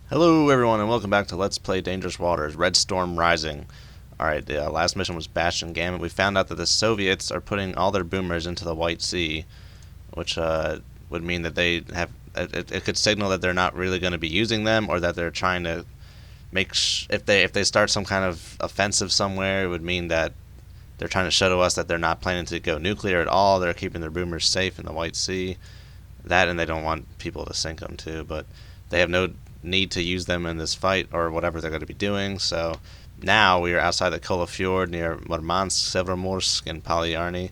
Hello everyone and welcome back to Let's Play Dangerous Waters, Red Storm Rising. Alright, the last mission was Bastion Gambit. We found out that the Soviets are putting all their boomers into the White Sea, which would mean that they have, it could signal that they're not really going to be using them, or that they're trying to make, if they start some kind of offensive somewhere, it would mean that they're trying to show to us that they're not planning to go nuclear at all. They're keeping their boomers safe in the White Sea. That, and they don't want people to sink them too, but they have no need to use them in this fight or whatever they're going to be doing. So now we are outside the Kola Fjord near Murmansk, Severomorsk, and Polyarny.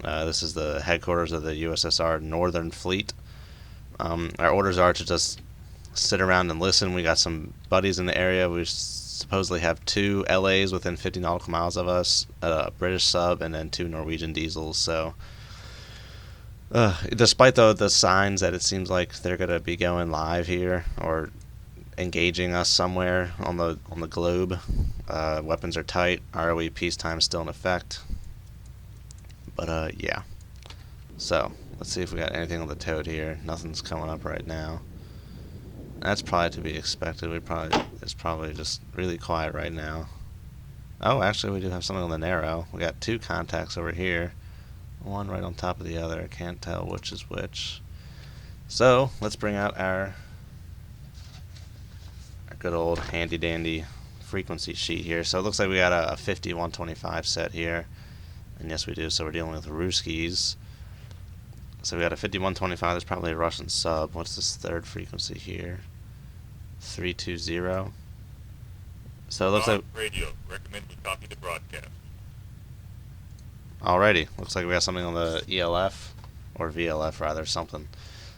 This is the headquarters of the USSR Northern Fleet. Our orders are to just sit around and listen. We got some buddies in the area. We supposedly have 2 LAs within 50 nautical miles of us, a British sub, and then 2 Norwegian diesels. So despite the signs that it seems like they're gonna be going live here or engaging us somewhere on the globe, weapons are tight. ROE peacetime still in effect. But yeah. So let's see if we got anything on the toad here. Nothing's coming up right now. That's probably to be expected. It's probably just really quiet right now. Oh, actually, we do have something on the narrow. We got 2 contacts over here. One right on top of the other. I can't tell which is which. So let's bring out our good old handy dandy frequency sheet here. So it looks like we got a 50-125 set here. And yes, we do. So we're dealing with Ruskies. So we got a 50-125. There's probably a Russian sub. What's this third frequency here? 320. So it looks like radio. Recommend you copy the broadcast. Alrighty, looks like we got something on the ELF, or VLF rather, something.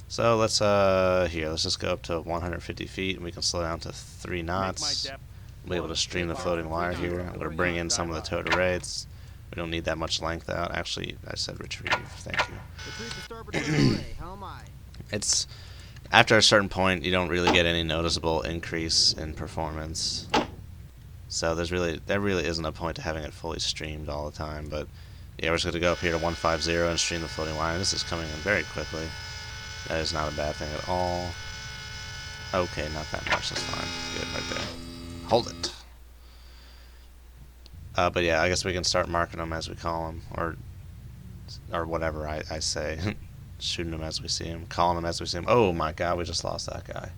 So let's let's just go up to 150 feet, and we can slow down to 3 knots. We'll be able to stream the floating wire here. I'm going to bring in some of the towed arrays. We don't need that much length out. Actually, I said retrieve. Thank you. It's after a certain point, you don't really get any noticeable increase in performance. So there really isn't a point to having it fully streamed all the time, but yeah, we're just going to go up here to 150 and stream the floating wire. This is coming in very quickly. That is not a bad thing at all. Okay, not that much. That's fine. Good right there. Hold it. But yeah, I guess we can start marking them as we call them, or whatever I say. Shooting them as we see them, calling them as we see them. Oh my God, we just lost that guy.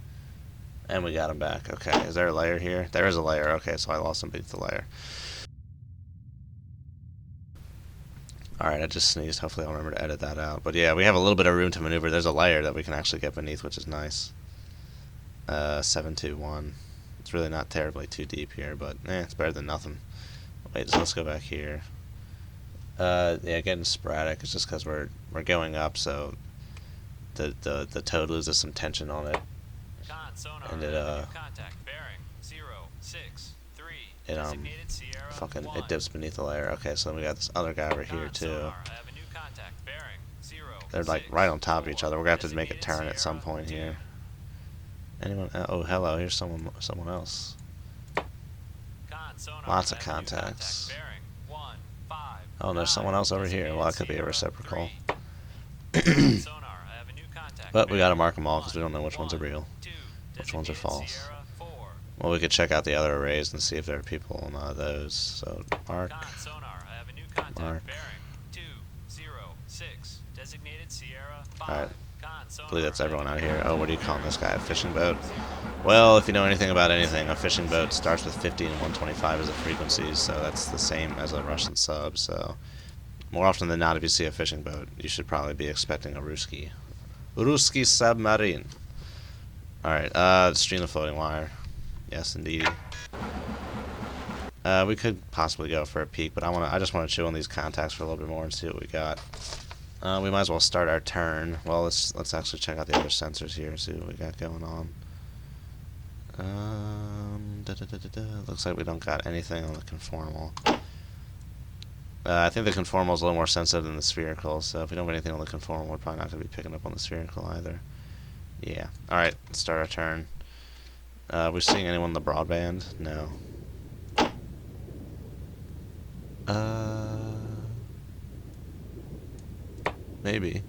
And we got him back. Okay, is there a layer here? There is a layer. Okay, so I lost him beneath the layer. Alright, I just sneezed. Hopefully I'll remember to edit that out. But yeah, we have a little bit of room to maneuver. There's a layer that we can actually get beneath, which is nice. 721. It's really not terribly too deep here, but it's better than nothing. Wait, so let's go back here. Yeah, getting sporadic. It's just because we're going up, so the toad loses some tension on it. And it dips beneath the layer. Okay, so then we got this other guy over here too. They're like right on top of each other. We're gonna have to make a turn at some point here. Anyone? Oh, hello. Here's someone else. Lots of contacts. Oh, there's someone else over here. Well, that could be a reciprocal. But we gotta mark them all because we don't know which ones are real, which ones are false. Well, we could check out the other arrays and see if there are people on those. So, mark. Alright. I believe that's everyone out here. Oh, what are you calling this guy? A fishing boat? Well, if you know anything about anything, a fishing boat starts with 50 and 125 as the frequencies, so that's the same as a Russian sub. So, more often than not, if you see a fishing boat, you should probably be expecting a Ruski submarine. Alright, stream the floating wire. Yes, indeed. We could possibly go for a peek, but I just want to chew on these contacts for a little bit more and see what we got. We might as well start our turn. Well, let's actually check out the other sensors here and see what we got going on. Looks like we don't got anything on the conformal. I think the conformal is a little more sensitive than the spherical, so if we don't have anything on the conformal, we're probably not going to be picking up on the spherical either. Yeah. Alright, let's start our turn. We seeing anyone in the broadband? No. Maybe.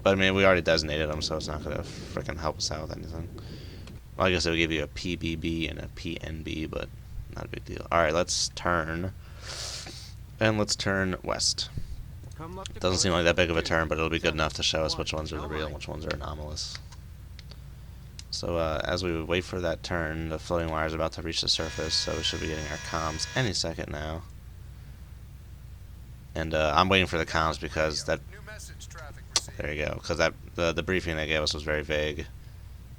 But I mean, we already designated them, so it's not gonna frickin' help us out with anything. Well, I guess it would give you a PBB and a PNB, but not a big deal. Alright, let's turn. And let's turn west. Doesn't seem like that big of a turn, but it'll be good enough to show us which ones are the real and which ones are anomalous. So as we wait for that turn, the floating wire is about to reach the surface, so we should be getting our comms any second now. And I'm waiting for the comms because that... There you go, because that the briefing they gave us was very vague.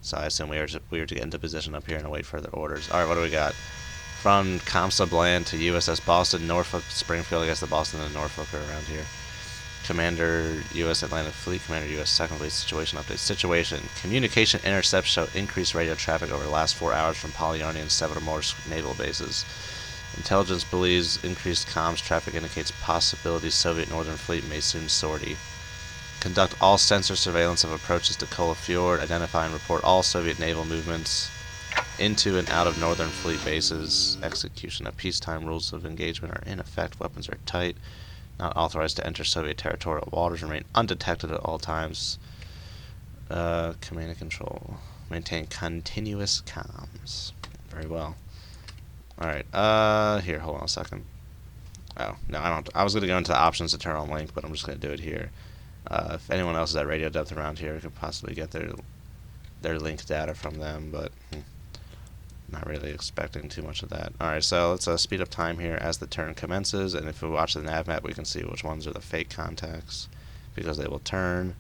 So I assume we were to get into position up here and await further orders. Alright, what do we got? From Comstock Land to USS Boston, Norfolk, Springfield. I guess the Boston and Norfolk are around here. Commander, U.S. Atlantic Fleet. Commander, U.S. Second Fleet. Situation update. Situation. Communication intercepts show increased radio traffic over the last 4 hours from Polyarny and Severomorsk naval bases. Intelligence believes increased comms traffic indicates possibility Soviet Northern Fleet may soon sortie. Conduct all sensor surveillance of approaches to Kola Fjord. Identify and report all Soviet naval movements into and out of Northern Fleet bases. Execution of peacetime rules of engagement are in effect. Weapons are tight. Not authorized to enter Soviet territorial waters. Remain undetected at all times. Command and control. Maintain continuous comms. Very well. Alright, here, hold on a second. Oh, no, I don't. I was going to go into the options to turn on link, but I'm just going to do it here. If anyone else is at radio depth around here, we could possibly get their link data from them, but not really expecting too much of that. Alright, so let's speed up time here as the turn commences, and if we watch the nav map, we can see which ones are the fake contacts, because they will turn.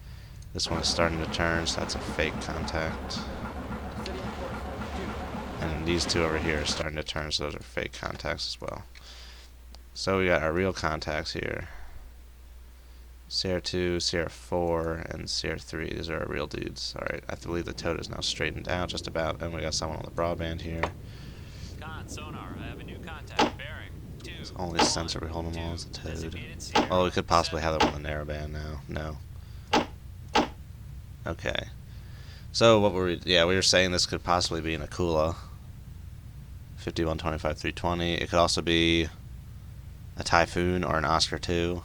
This one is starting to turn, so that's a fake contact. And these two over here are starting to turn, so those are fake contacts as well. So we got our real contacts here. Sierra 2, Sierra 4, and Sierra 3. These are our real dudes. Alright, I believe the toad is now straightened out just about, and we got someone on the broadband here. Con, sonar, I have a new contact bearing. It's the only sensor we hold them all is the toad. Oh, we could possibly have them on the narrowband now. No. Okay. So what were we... Yeah, we were saying this could possibly be an Akula. 5125-320. It could also be a Typhoon or an Oscar 2.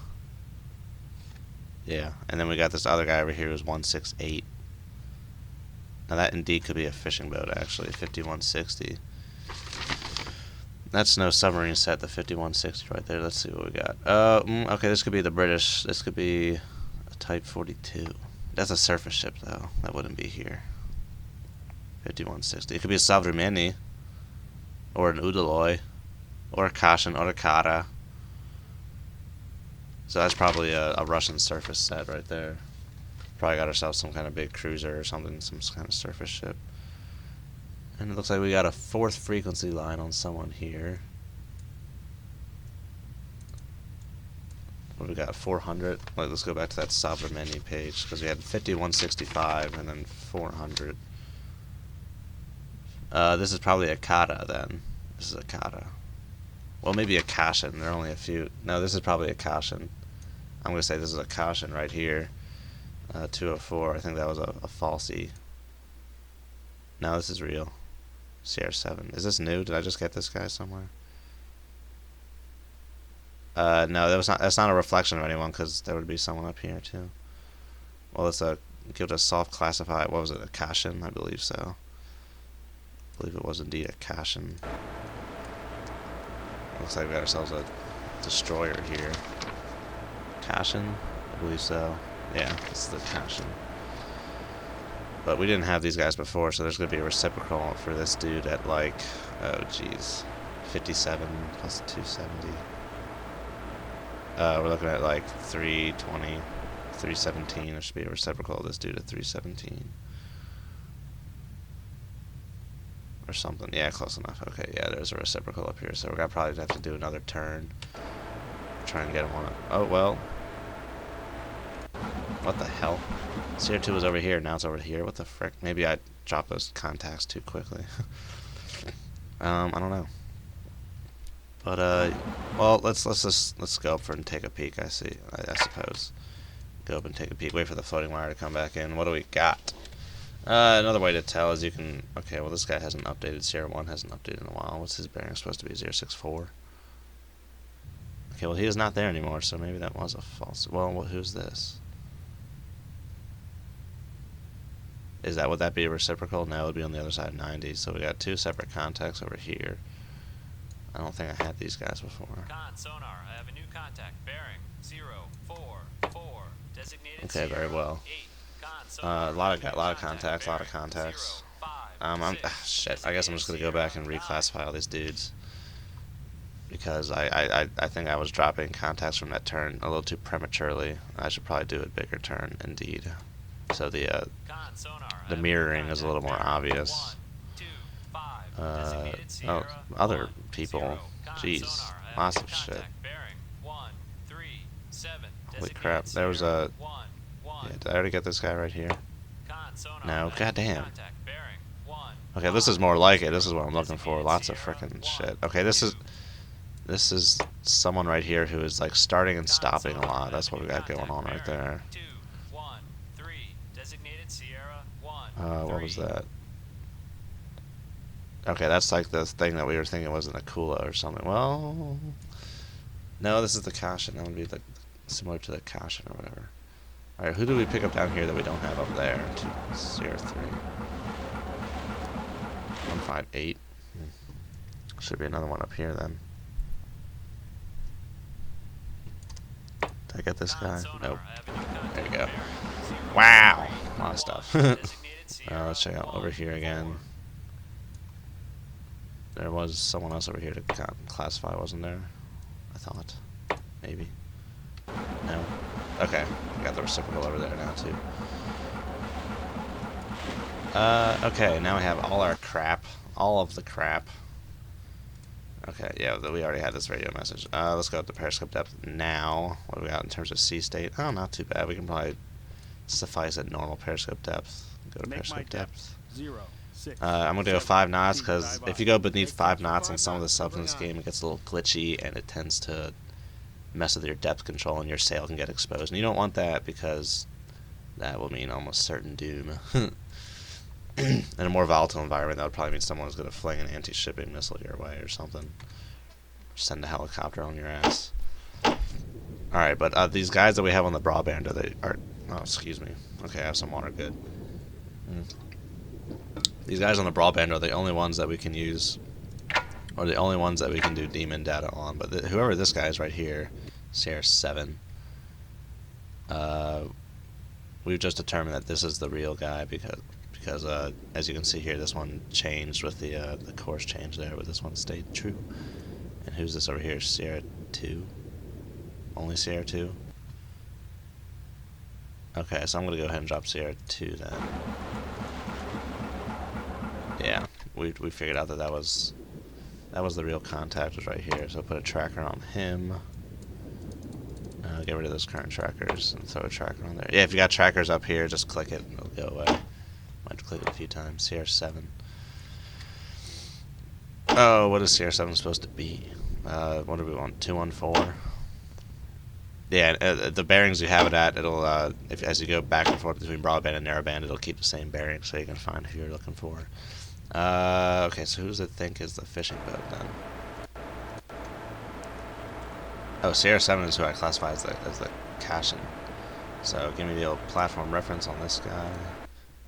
Yeah, and then we got this other guy over here who's 168. Now that indeed could be a fishing boat, actually, 5160. That's no submarine set, the 5160 right there. Let's see what we got. Okay, this could be the British. This could be a Type 42. That's a surface ship, though. That wouldn't be here. 5160. It could be a Severomorsk, or an Udaloy, or a Kashin, or a Kara. So that's probably a Russian surface set right there. Probably got ourselves some kind of big cruiser or something, some kind of surface ship. And it looks like we got a 4th frequency line on someone here. What do we got? 400. Like, let's go back to that Severomorsk page because we had 5165 and then 400. This is probably a Kata then. This is a Kata. Well, maybe a Kashin. There are only a few. No, this is probably a Kashin. I'm going to say this is a Kashin right here. 204. I think that was a falsie. No, this is real. CR7. Is this new? Did I just get this guy somewhere? No, that's not a reflection of anyone because there would be someone up here too. Well, let's give it a soft classify. What was it? A Kashin? I believe so. I believe it was indeed a Kashin. Looks like we got ourselves a destroyer here. Kashin? I believe so. Yeah, it's the Kashin. But we didn't have these guys before, so there's going to be a reciprocal for this dude at like, oh jeez, 57 plus 270. We're looking at like 320, 317. There should be a reciprocal of this dude at 317. Or something. Yeah, close enough. Okay, yeah, there's a reciprocal up here, so we're going to probably have to do another turn. Try and get him on it. Oh, well. What the hell? CR2 was over here, now it's over here. What the frick? Maybe I dropped those contacts too quickly. I don't know. But, well, let's go up for and take a peek, I suppose. Go up and take a peek. Wait for the floating wire to come back in. What do we got? Another way to tell is you can... Okay, well, this guy hasn't updated. Sierra 1 hasn't updated in a while. What's his bearing supposed to be? 064? Okay, well, he is not there anymore, so maybe that was a false... Well, who's this? Is that, would that be reciprocal? No, it would be on the other side of 90. So we got 2 separate contacts over here. I don't think I had these guys before. Con sonar, I have a new contact. Bearing 044. Designated Okay, very Sierra well. 8. Con sonar, A lot of I have a new contacts, a lot of Bearing contacts. 056. Shit. I guess I'm just gonna go back and reclassify all these dudes because I think I was dropping contacts from that turn a little too prematurely. I should probably do a bigger turn, indeed. So the Con sonar, I the have a new mirroring is a little more contact. obvious. 125. Designated Oh, Sierra other 10. people. Con Jeez, sonar, I have lots a new of shit. contact. Bearing 137. Holy Designated crap! There was Sierra a. 11. Yeah, did I already get this guy right here? Con sonar, No, I have a new goddamn. contact. Bearing 1. Okay, this is more like it. This is what I'm looking for. Lots of frickin' shit. Okay, this is someone right here who is like starting and stopping a lot. That's what we got going on right there. 213. Designated Sierra 1. What was that? Okay, that's like the thing that we were thinking wasn't a Kula or something. Well, no, this is the Caution. That would be similar to the Caution or whatever. Alright, who do we pick up down here that we don't have up there? Sierra 3. 158. Should be another one up here then. Did I get this guy? Nope. There you go. Wow! A lot of stuff. Let's check out over here again. There was someone else over here to classify, wasn't there? I thought. Maybe. No? Okay. We got the reciprocal over there now, too. Okay, now we have all our crap. All of the crap. Okay, yeah, we already had this radio message. Let's go up to periscope depth now. What do we got in terms of sea state? Oh, not too bad. We can probably suffice at normal periscope depth. Go to periscope depth. 0, 6, I'm going to go 5 knots because if you go beneath 5 knots on some of the subs in this game, it gets a little glitchy and it tends to mess with your depth control and your sail can get exposed. And you don't want that because that will mean almost certain doom. In a more volatile environment, that would probably mean someone's going to fling an anti-shipping missile your way or something. Send a helicopter on your ass. Alright, but these guys that we have on the broadband, oh, excuse me. Okay, I have some water, good. These guys on the broadband are the only ones that we can use, or the only ones that we can do demon data on. But whoever this guy is right here, Sierra 7, we've just determined that this is the real guy because as you can see here, this one changed with the course change there, but this one stayed true. And who's this over here? Sierra 2? Only Sierra 2? Okay, so I'm going to go ahead and drop Sierra 2 then. Yeah, we figured out that was the real contact was right here. So put a tracker on him. Get rid of those current trackers and throw a tracker on there. Yeah, if you got trackers up here, just click it and it'll go away. Might have to click it a few times. CR7. Oh, what is CR7 supposed to be? What do we want? 214? Yeah, the bearings you have it at, it'll as you go back and forth between broadband and narrowband, it'll keep the same bearing so you can find who you're looking for. Okay, so who does it think is the fishing boat then? Oh, CR7 is who I classify as the Caution. So give me the old platform reference on this guy.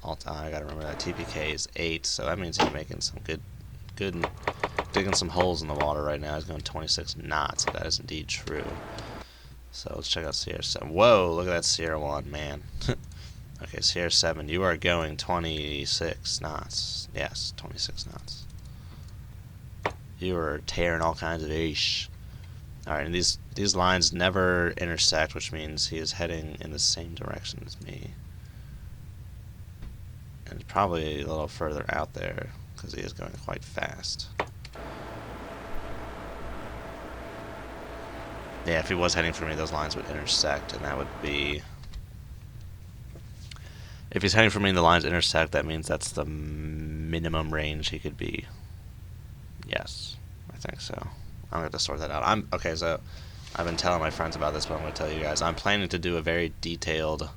Alt-I, I gotta remember that. TPK is 8, so that means he's making some good digging some holes in the water right now. He's going 26 knots, if that is indeed true. So let's check out Sierra 7. Whoa, look at that Sierra 1, man. Okay, Sierra 7, you are going 26 knots. Yes, 26 knots. You are tearing all kinds of ish. Alright, and these lines never intersect, which means he is heading in the same direction as me. And it's probably a little further out there, because he is going quite fast. Yeah, if he was heading for me, those lines would intersect, and that would be... If he's heading for me and the lines intersect, that means that's the minimum range he could be. Yes, I think so. I'm going to have to sort that out. Okay, so I've been telling my friends about this, but I'm going to tell you guys. I'm planning to do a very detailed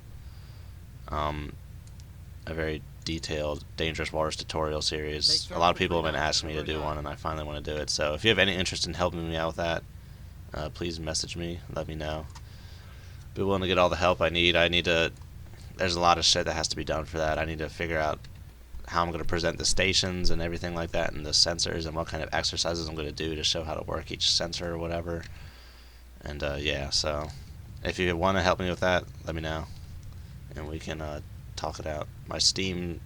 Dangerous Waters tutorial series. A lot of people have been asking me to do one, and I finally want to do it. So if you have any interest in helping me out with that, please message me. Let me know. Be willing to get all the help I need. I need to there's a lot of shit that has to be done for that. I need to figure out how I'm going to present the stations and everything like that, and the sensors, and what kind of exercises I'm going to do to show how to work each sensor or whatever. And yeah, so if you want to help me with that, let me know, and we can talk it out. My Steam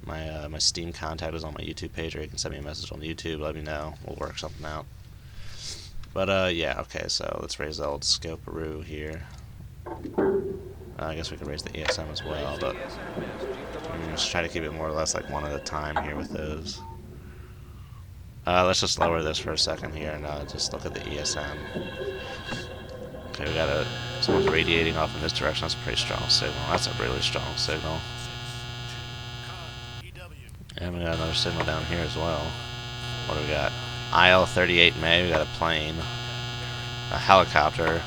contact is on my YouTube page, or you can send me a message on YouTube. Let me know. We'll work something out. But yeah, okay. So let's raise the old scoparoo here. I guess we could raise the ESM as well, but let's try to keep it more or less like one at a time here with those. Let's just lower this for a second here and just look at the ESM. Okay, we got someone's radiating off in this direction. That's a pretty strong signal. That's a really strong signal. And we got another signal down here as well. What do we got? IL-38 May. We got a plane, a helicopter.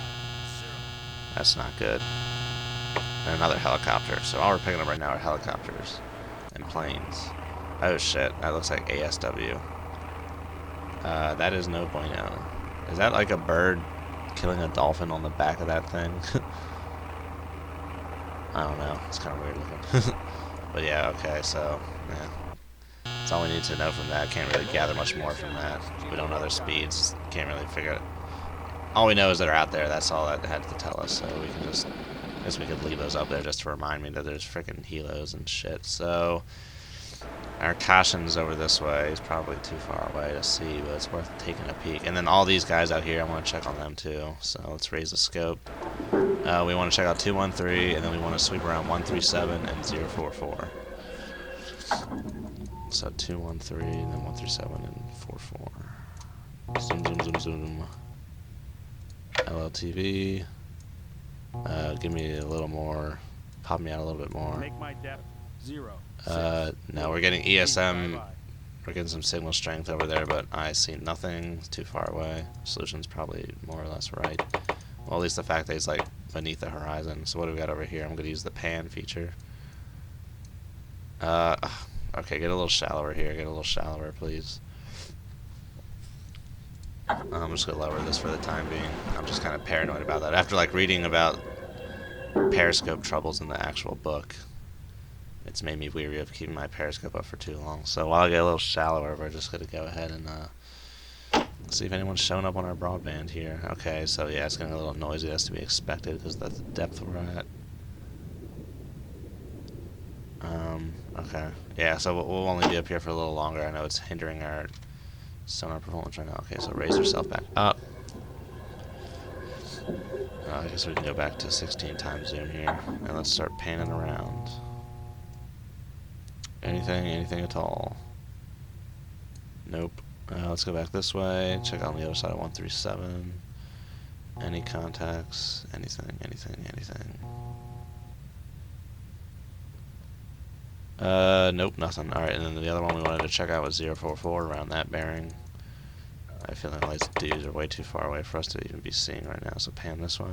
That's not good. And another helicopter. So all we're picking up right now are helicopters and planes. Oh shit, that looks like ASW. That is no bueno. Is that like a bird killing a dolphin on the back of that thing? I don't know. It's kind of weird looking. But yeah, okay, so yeah. That's all we need to know from that. Can't really gather much more from that. We don't know their speeds. Can't really figure it. All we know is they're out there. That's all that had to tell us. So we can just, I guess we could leave those up there just to remind me that there's freaking helos and shit. So our caution's over this way. He's probably too far away to see, but it's worth taking a peek. And then all these guys out here, I want to check on them too. So let's raise the scope. We want to check out 213, and then we want to sweep around 137 and 044. So 213, and then 137 and 44. Zoom, zoom, zoom, zoom. LLTV. Give me a little more. Pop me out a little bit more. Make my depth 0. No, we're getting ESM. We're getting some signal strength over there, but I see nothing. It's too far away. Solution's probably more or less right. Well, at least the fact that it's like beneath the horizon. So what do we got over here? I'm gonna use the pan feature. Okay, get a little shallower here. Get a little shallower, please. I'm just gonna lower this for the time being. I'm just kind of paranoid about that. After like reading about periscope troubles in the actual book, it's made me weary of keeping my periscope up for too long. So while I get a little shallower, we're just gonna go ahead and see if anyone's showing up on our broadband here. Okay, so yeah, it's getting a little noisy. That's to be expected because that's the depth we're at. Okay. Yeah, so we'll only be up here for a little longer. I know it's hindering our sonar performance right now. Okay, so raise yourself back up. I guess we can go back to 16 times zoom here. And let's start panning around. Anything at all. Nope. Let's go back this way. Check out on the other side of 137. Any contacts? Anything. Nope, nothing. Alright, and then the other one we wanted to check out was 044 around that bearing. I feel like all these dudes are way too far away for us to even be seeing right now, so pan this way.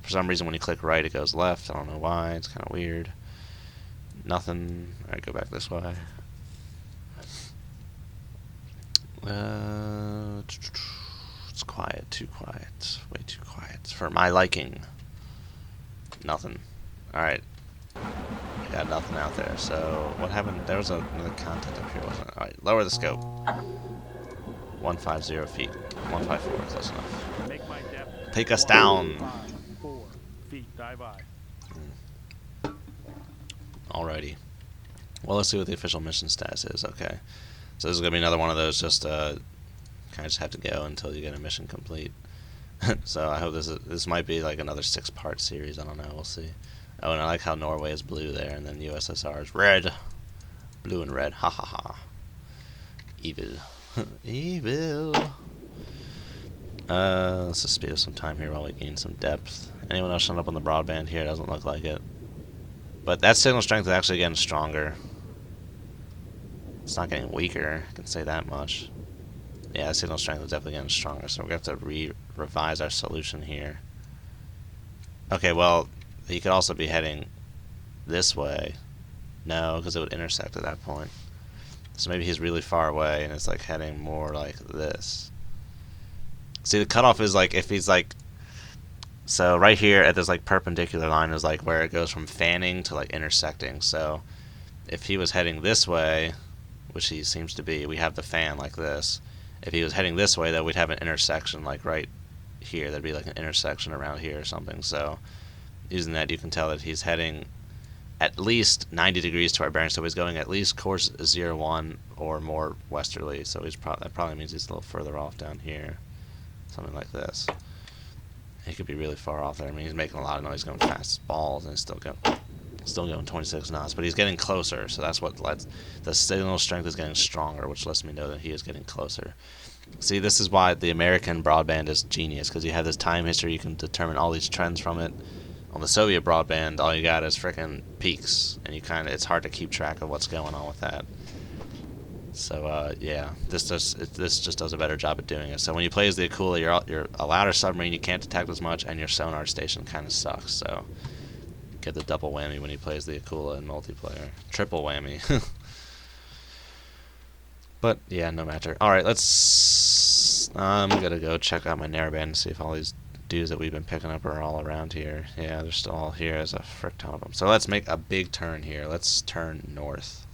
For some reason when you click right it goes left. I don't know why. It's kind of weird. Nothing. Alright, go back this way. It's quiet. Too quiet. Way too quiet. For my liking. Nothing. Alright. Got nothing out there. So what happened? There was another content up here, wasn't it? Alright, lower the scope. 150 feet. 154, close enough. Make my depth Take us down. 4 feet. Dive I. Alrighty. Well, let's see what the official mission status is. Okay. So this is gonna be another one of those. Just kind of just have to go until you get a mission complete. So I hope this might be like another 6-part series. I don't know. We'll see. Oh, and I like how Norway is blue there, and then USSR is red. Blue and red. Ha ha ha. Evil. Evil. Let's just speed up some time here while we gain some depth. Anyone else showing up on the broadband here? Doesn't look like it. But that signal strength is actually getting stronger. It's not getting weaker, I can say that much. Yeah, signal strength is definitely getting stronger, so we're going to have to revise our solution here. Okay, well, he could also be heading this way. No, because it would intersect at that point. So maybe he's really far away and it's like heading more like this. See, the cutoff is like if he's like So right here at this like perpendicular line is like where it goes from fanning to like intersecting. So if he was heading this way, which he seems to be, we have the fan like this. If he was heading this way, though, we'd have an intersection like right here. There'd be like an intersection around here or something. So using that, you can tell that he's heading at least 90 degrees to our bearing. So he's going at least course 01 or more westerly. So that probably means he's a little further off down here, something like this. He could be really far off there. I mean, he's making a lot of noise, going fast as balls, and he's still going 26 knots. But he's getting closer, so that's what lets the signal strength is getting stronger, which lets me know that he is getting closer. See, this is why the American broadband is genius, because you have this time history. You can determine all these trends from it. On the Soviet broadband, all you got is frickin' peaks, and it's hard to keep track of what's going on with that. So yeah, this just does a better job at doing it. So when you play as the Akula, you're a louder submarine, you can't detect as much, and your sonar station kind of sucks. So get the double whammy when he plays the Akula in multiplayer, triple whammy. But yeah, no matter. All right, I'm gonna go check out my narrowband and see if all these dudes that we've been picking up are all around here. Yeah, they're still all here. There's a frick ton of them. So let's make a big turn here. Let's turn north.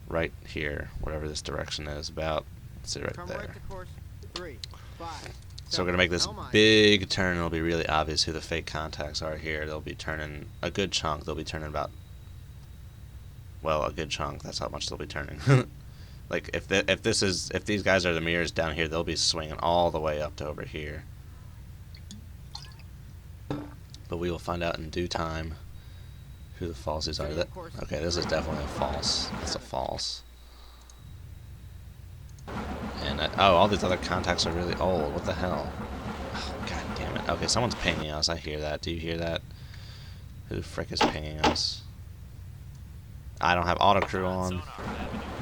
Right here, whatever this direction is, about, let's see, right there. Right to course 3, 5, So we're going to make this big turn. It'll be really obvious who the fake contacts are here. They'll be turning a good chunk. They'll be turning about, well, a good chunk. That's how much they'll be turning. Like, if these guys are the mirrors down here, they'll be swinging all the way up to over here. But we will find out in due time who the falsies are. Okay, this is definitely a false. It's a false. And all these other contacts are really old. What the hell? Oh, God damn it. Okay, someone's pinging us. I hear that. Do you hear that? Who the frick is pinging us? I don't have autocrew on. Sonar, Avenue